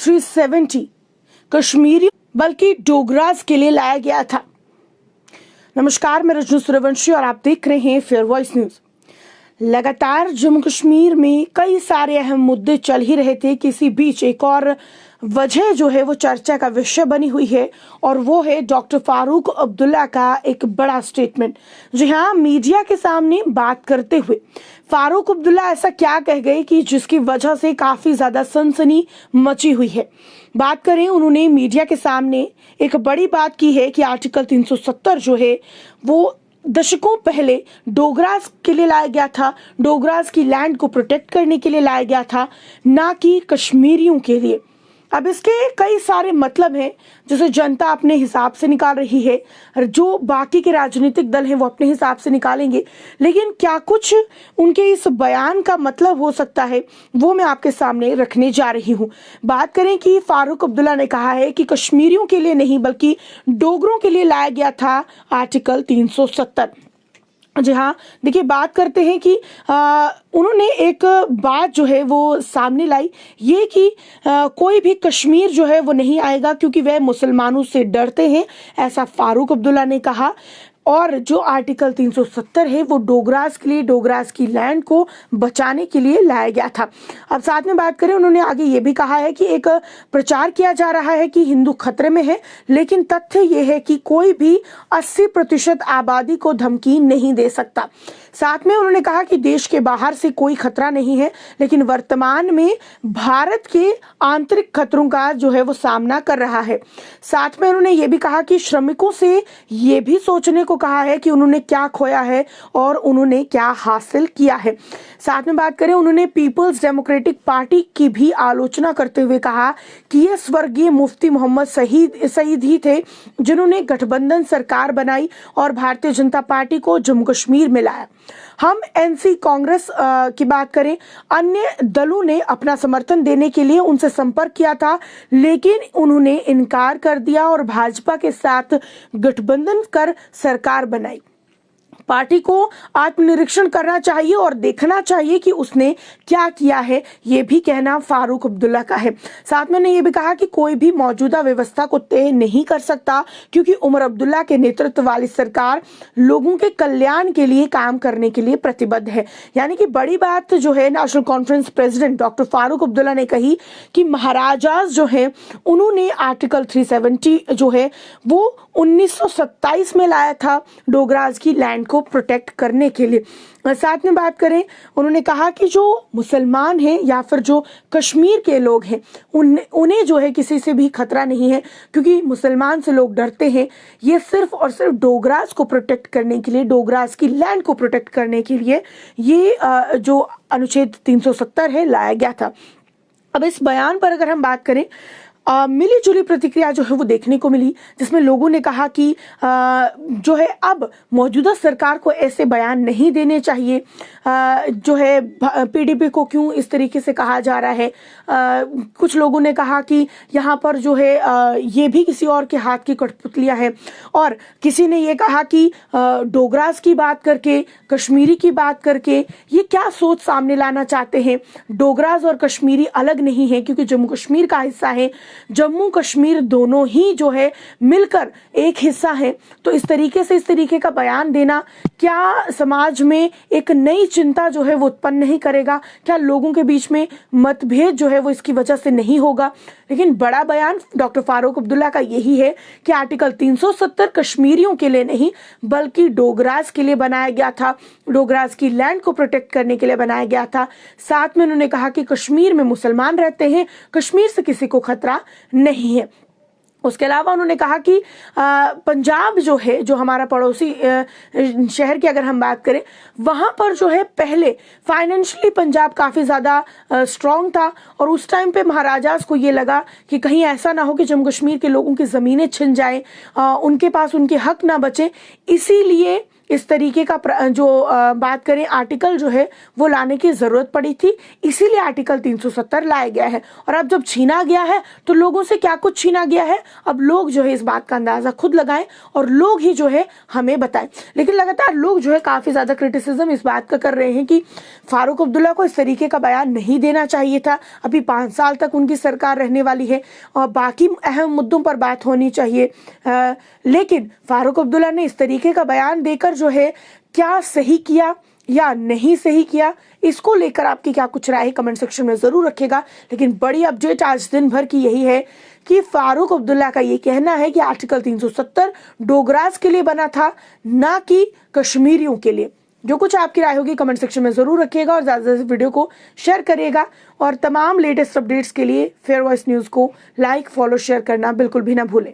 370 कश्मीरी बल्कि डोगरास के लिए लाया गया था। नमस्कार, मैं रजनी सूर्यवंशी और आप देख रहे हैं फेयर वॉइस न्यूज। लगातार जम्मू कश्मीर में कई सारे अहम मुद्दे चल ही रहे थे। किसी बीच एक और वजह जो है वो चर्चा का विषय बनी हुई है और वो है डॉक्टर फारूक अब्दुल्ला का एक बड़ा स्टेटमेंट। जी हाँ, मीडिया के सामने बात करते हुए फारूक अब्दुल्ला ऐसा क्या कह गए कि जिसकी वजह से काफी ज्यादा सनसनी मची हुई है। बात करें, उन्होंने मीडिया के सामने एक बड़ी बात की है कि आर्टिकल 370 जो है वो दशकों पहले डोगरास के लिए लाया गया था, डोगरास की लैंड को प्रोटेक्ट करने के लिए लाया गया था, ना कि कश्मीरियों के लिए। अब इसके कई सारे मतलब हैं जिसे जनता अपने हिसाब से निकाल रही है, जो बाकी के राजनीतिक दल हैं वो अपने हिसाब से निकालेंगे, लेकिन क्या कुछ उनके इस बयान का मतलब हो सकता है वो मैं आपके सामने रखने जा रही हूं। बात करें कि फारूक अब्दुल्ला ने कहा है कि कश्मीरियों के लिए नहीं बल्कि डोगरों के लिए लाया गया था आर्टिकल 370। जी हाँ, देखिए, बात करते हैं कि उन्होंने एक बात जो है वो सामने लाई, ये कि कोई भी कश्मीर जो है वो नहीं आएगा क्योंकि वह मुसलमानों से डरते हैं, ऐसा फारूक अब्दुल्ला ने कहा। और जो आर्टिकल 370 है वो डोगरास के लिए, डोगरास की लैंड को बचाने के लिए लाया गया था। अब साथ में बात करें, उन्होंने आगे ये भी कहा है कि एक प्रचार किया जा रहा है कि हिंदू खतरे में है, लेकिन तथ्य ये है कि कोई भी 80% आबादी को धमकी नहीं दे सकता। साथ में उन्होंने कहा कि देश के बाहर से कोई खतरा नहीं है, लेकिन वर्तमान में भारत के आंतरिक खतरों का जो है वो सामना कर रहा है। साथ में उन्होंने ये भी कहा कि श्रमिकों से ये भी सोचने को कहा है कि उन्होंने क्या खोया है और उन्होंने क्या हासिल किया है। साथ में बात करें, उन्होंने पीपल्स डेमोक्रेटिक पार्टी की भी आलोचना करते हुए कहा कि ये स्वर्गीय मुफ्ती मोहम्मद सईद ही थे जिन्होंने गठबंधन सरकार बनाई और भारतीय जनता पार्टी को जम्मू कश्मीर में लाया। हम एनसी कांग्रेस की बात करें, अन्य दलों ने अपना समर्थन देने के लिए उनसे संपर्क किया था, लेकिन उन्होंने इनकार कर दिया और भाजपा के साथ गठबंधन कर सरकार बनाई। पार्टी को आत्मनिरीक्षण करना चाहिए और देखना चाहिए कि उसने क्या किया है, ये भी कहना फारूक अब्दुल्ला का है। साथ में उन्होंने ये भी कहा कि कोई भी मौजूदा व्यवस्था को तय नहीं कर सकता क्योंकि उमर अब्दुल्ला के नेतृत्व वाली सरकार लोगों के कल्याण के लिए काम करने के लिए प्रतिबद्ध है। यानी कि बड़ी बात जो है national conference president doctor Farooq Abdullah ने कही कि महाराजाज जो है उन्होंने आर्टिकल 370 जो है वो 1927 में लाया था डोगरास की लैंड को प्रोटेक्ट करने के लिए। साथ में बात करें, उन्होंने कहा कि जो मुसलमान हैं या फिर जो कश्मीर के लोग हैं उन्हें जो है किसी से भी खतरा नहीं है क्योंकि मुसलमान से लोग डरते हैं। ये सिर्फ और सिर्फ डोगरास को प्रोटेक्ट करने के लिए, डोगरास की लैंड को प्रोटेक्ट करने के लिए ये जो अनुच्छेद 370 है लाया गया था। अब इस बयान पर अगर हम बात करें, मिली जुली प्रतिक्रिया जो है वो देखने को मिली, जिसमें लोगों ने कहा कि जो है अब मौजूदा सरकार को ऐसे बयान नहीं देने चाहिए। जो है पीडीपी को क्यों इस तरीके से कहा जा रहा है। कुछ लोगों ने कहा कि यहाँ पर जो है ये भी किसी और के हाथ की कठपुतलियां है, और किसी ने ये कहा कि डोगरास की बात करके, कश्मीरी की बात करके ये क्या सोच सामने लाना चाहते हैं। डोगरास और कश्मीरी अलग नहीं है क्योंकि जम्मू कश्मीर का हिस्सा है, जम्मू कश्मीर दोनों ही जो है मिलकर एक हिस्सा है। तो इस तरीके से इस तरीके का बयान देना क्या समाज में एक नई चिंता जो है वो उत्पन्न नहीं करेगा? क्या लोगों के बीच में मतभेद जो है वो इसकी वजह से नहीं होगा? लेकिन बड़ा बयान डॉक्टर फारूक अब्दुल्ला का यही है कि आर्टिकल 370 कश्मीरियों के लिए नहीं बल्कि डोगरास के लिए बनाया गया था, डोगरास की लैंड को प्रोटेक्ट करने के लिए बनाया गया था। साथ में उन्होंने कहा कि कश्मीर में मुसलमान रहते हैं, कश्मीर से किसी को खतरा नहीं है। उसके अलावा उन्होंने कहा कि पंजाब जो है, जो हमारा पड़ोसी शहर की अगर हम बात करें, वहां पर जो है पहले फाइनेंशियली पंजाब काफी ज्यादा स्ट्रांग था और उस टाइम पे महाराजास को ये लगा कि कहीं ऐसा ना हो कि जम्मू कश्मीर के लोगों की जमीनें छिन जाए, उनके पास उनके हक ना बचे, इसीलिए इस तरीके का बात करें आर्टिकल जो है वो लाने की ज़रूरत पड़ी थी, इसीलिए आर्टिकल 370 लाया गया है। और अब जब छीना गया है तो लोगों से क्या कुछ छीना गया है, अब लोग जो है इस बात का अंदाज़ा खुद लगाएं और लोग ही जो है हमें बताएं। लेकिन लगातार लोग जो है काफ़ी ज़्यादा क्रिटिसिज्म इस बात का कर रहे हैं कि फारूक अब्दुल्ला को इस तरीके का बयान नहीं देना चाहिए था। अभी 5 साल तक उनकी सरकार रहने वाली है और बाकी अहम मुद्दों पर बात होनी चाहिए, लेकिन फारूक अब्दुल्ला ने इस तरीके का बयान देकर जो है क्या सही किया या नहीं सही किया, इसको लेकर आपकी क्या कुछ राय है कमेंट सेक्शन में ज़रूर रखिएगा। लेकिन बड़ी अपडेट आज दिन भर की यही है कि फारूक अब्दुल्ला का ये कहना है कि आर्टिकल 370 डोगरास के लिए बना था, ना कि कश्मीरियों के लिए। जो कुछ आपकी राय होगी कमेंट सेक्शन में ज़रूर रखिएगा और ज़्यादा से वीडियो को शेयर करिएगा। और तमाम लेटेस्ट अपडेट्स के लिए फेयर वॉइस न्यूज़ को लाइक, फॉलो, शेयर करना बिल्कुल भी ना भूलें।